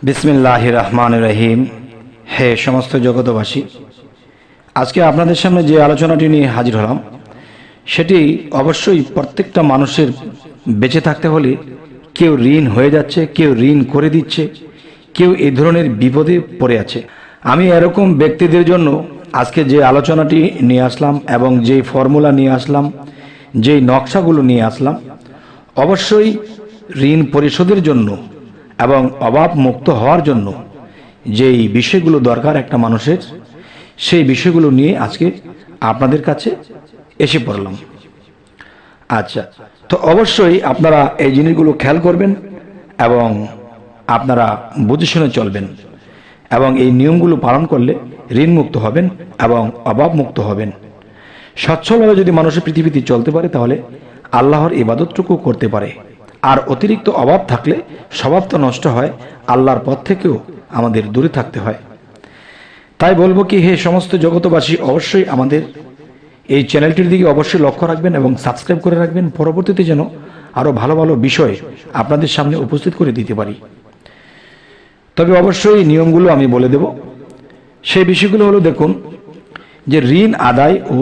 বিসমিল্লাহির রহমানির রহিম। হে সমস্ত জগতবাসী, আজকে আপনাদের সামনে যে আলোচনাটি নিয়ে হাজির হলাম সেটি অবশ্যই প্রত্যেকটা মানুষের বেঁচে থাকতে হলে কেউ ঋণ হয়ে যাচ্ছে, কেউ ঋণ করে দিচ্ছে, কেউ এই ধরনের বিপদে পড়ে আছে। আমি এরকম ব্যক্তিদের জন্য আজকে যে আলোচনাটি নিয়ে আসলাম এবং যেই ফর্মুলা নিয়ে আসলাম, যেই নকশাগুলো নিয়ে আসলাম, অবশ্যই ঋণ পরিশোধের জন্য এবং অভাব মুক্ত হওয়ার জন্য যেই বিষয়গুলো দরকার একটা মানুষের, সেই বিষয়গুলো নিয়ে আজকে আপনাদের কাছে এসে পড়লাম। আচ্ছা, তো অবশ্যই আপনারা এই জিনিসগুলো খেয়াল করবেন এবং আপনারা বুঝে শুনে চলবেন এবং এই নিয়মগুলো পালন করলে ঋণ মুক্ত হবেন এবং অভাব মুক্ত হবেন। সচ্ছলভাবে যদি মানুষের পৃথিবীতে চলতে পারে তাহলে আল্লাহর ইবাদতটুকু করতে পারে। আর অতিরিক্ত অভাব থাকলে স্বভাব তো নষ্ট হয়, আল্লাহর পথ থেকেও আমাদের দূরে থাকতে হয়। তাই বলবো কি, হে সমস্ত জগতবাসী, অবশ্যই আমাদের এই চ্যানেলটির দিকে অবশ্যই লক্ষ্য রাখবেন এবং সাবস্ক্রাইব করে রাখবেন, পরবর্তীতে যেন আরও ভালো ভালো বিষয় আপনাদের সামনে উপস্থিত করে দিতে পারি। তবে অবশ্যই নিয়মগুলো আমি বলে দেব। সেই বিষয়গুলো হলো, দেখুন, যে ঋণ আদায় ও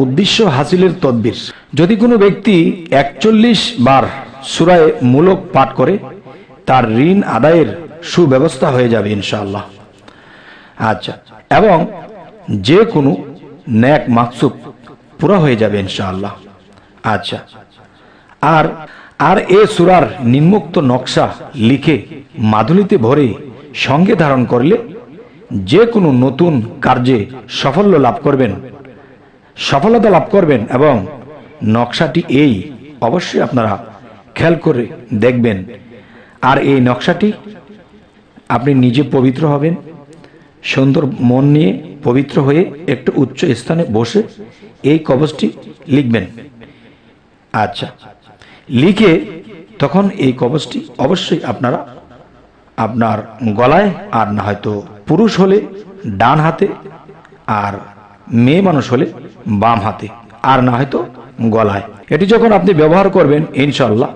উদ্দেশ্য হাসিলের তদবির। যদি কোনো ব্যক্তি 41 বার সূরা মুলক পাঠ করে তার ঋণ আদায়ের সুব্যবস্থা হয়ে যাবে ইনশাআল্লাহ। আচ্ছা, এবং যে কোনো নেক মাকসুদ পুরা হয়ে যাবে ইনশাআল্লাহ। আচ্ছা, আর এ সূরার নিম্নোক্ত নকশা লিখে মাদুলিতে ভরে সঙ্গে ধারণ করলে যে কোনো নতুন কার্যে সফলতা লাভ করবেন এবং নকশাটি এই অবশ্যই আপনারা খেয়াল করে দেখবেন। আর এই নকশাটি আপনি নিজে পবিত্র হবেন, সুন্দর মন নিয়ে পবিত্র হয়ে একটু উচ্চ স্থানে বসে এই কবজটি লিখবেন। আচ্ছা, লিখে তখন এই কবজটি অবশ্যই আপনার গলায়, আর না হয়তো পুরুষ হলে ডান হাতে, আর মেয়ে মানুষ হলে বাম হাতে, আর না হয়তো গলায়। এটি যখন আপনি ব্যবহার করবেন ইনশাআল্লাহ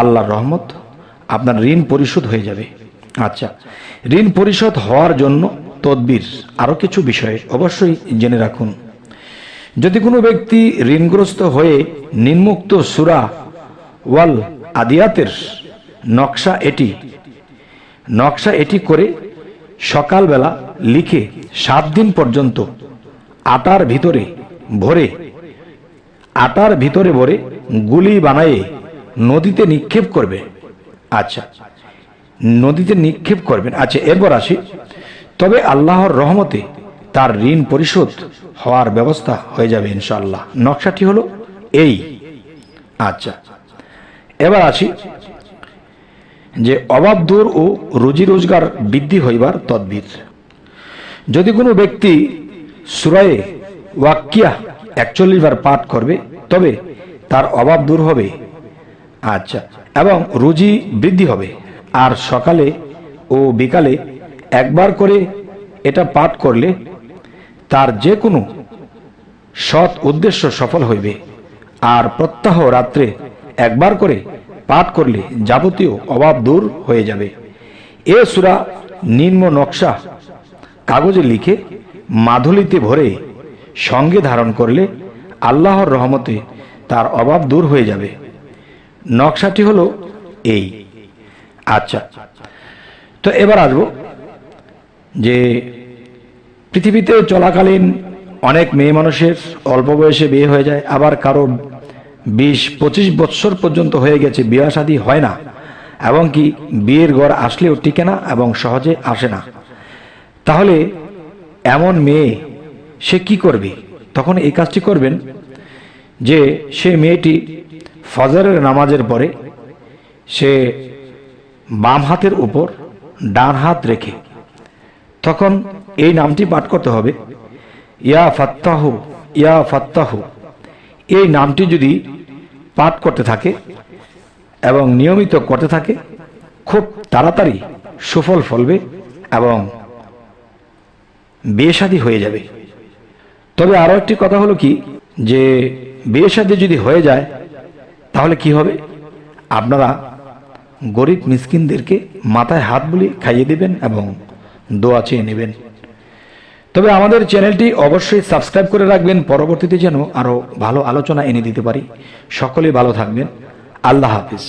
আল্লাহর রহমত আপনার ঋণ পরিশোধ হয়ে যাবে। আচ্ছা, ঋণ পরিশোধ হওয়ার জন্য তদবির আরও কিছু বিষয়ে অবশ্যই জেনে রাখুন। যদি কোনো ব্যক্তি ঋণগ্রস্ত হয়ে নিম্নোক্ত সূরা ওয়াল আদিয়াতের নকশা এটি করে সকালবেলা লিখে 7 দিন পর্যন্ত আটার ভিতরে ভরে গুলি বানায়ে নদীতে নিক্ষেপ করবে। আচ্ছা, নদীতে নিক্ষেপ করবেন। আচ্ছা, এরপর আসি, তবে আল্লাহর রহমতে তার ঋণ পরিশোধ হওয়ার ব্যবস্থা হয়ে যাবে ইনশাআল্লাহ। নকশাটি হলো এই। আচ্ছা, এবার আসি যে অভাব দূর ও রুজি রোজগার বৃদ্ধি হইবার তদবির। যদি কোনো ব্যক্তি সূরা ওয়াকিয়া 41 বার পাঠ করবে তবে তার অভাব দূর হবে। আচ্ছা, এবং রুজি বৃদ্ধি হবে। আর সকালে ও বিকালে একবার করে এটা পাঠ করলে তার যে কোনো সৎ উদ্দেশ্য সফল হইবে। আর প্রত্যহ রাত্রে একবার করে পাঠ করলে যাবতীয় অভাব দূর হয়ে যাবে। এ সূরা নিম্ন নকশা কাগজে লিখে মাদুলিতে ভরে সঙ্গে ধারণ করলে আল্লাহর রহমতে তার অভাব দূর হয়ে যাবে। নকশাটি হলো এই। আচ্ছা, তো এবার আসবো যে পৃথিবীতে চলাকালীন অনেক মেয়ে মানুষের অল্প বয়সে বিয়ে হয়ে যায়, আবার কারো 20-25 বৎসর পর্যন্ত হয়ে গেছে, বিয়ে শাদী হয় না, এবং কি বিয়ের ঘর আসলেও টিকে না এবং সহজে আসে না। তাহলে এমন মেয়ে সে কি করবে? তখন এই কাজটি করবেন যে সে মেয়েটি ফজরের নামাজের পরে সে বাম হাতের উপর ডান হাত রেখে তখন এই নামটি পাঠ করতে হবে, ইয়া ফাত্তাহু ইয়া ফাত্তাহু। এই নামটি যদি পাঠ করতে থাকে এবং নিয়মিত করতে থাকে, খুব তাড়াতাড়ি সুফল ফলবে এবং বিয়ে শাদী হয়ে যাবে। তবে আরো একটি কথা হলো কি, যে বিয়ে শাদী যদি হয়ে যায় তাহলে কি হবে? আপনারা গরিব মিসকিনদেরকে মাথায় হাত বুলিয়ে খাইয়ে দেবেন এবং দোয়া চেয়ে নেবেন। তবে আমাদের চ্যানেলটি অবশ্যই সাবস্ক্রাইব করে রাখবেন, পরবর্তীতে যেন আরও ভালো আলোচনা এনে দিতে পারি। সকলে ভালো থাকবেন। আল্লাহ হাফিজ।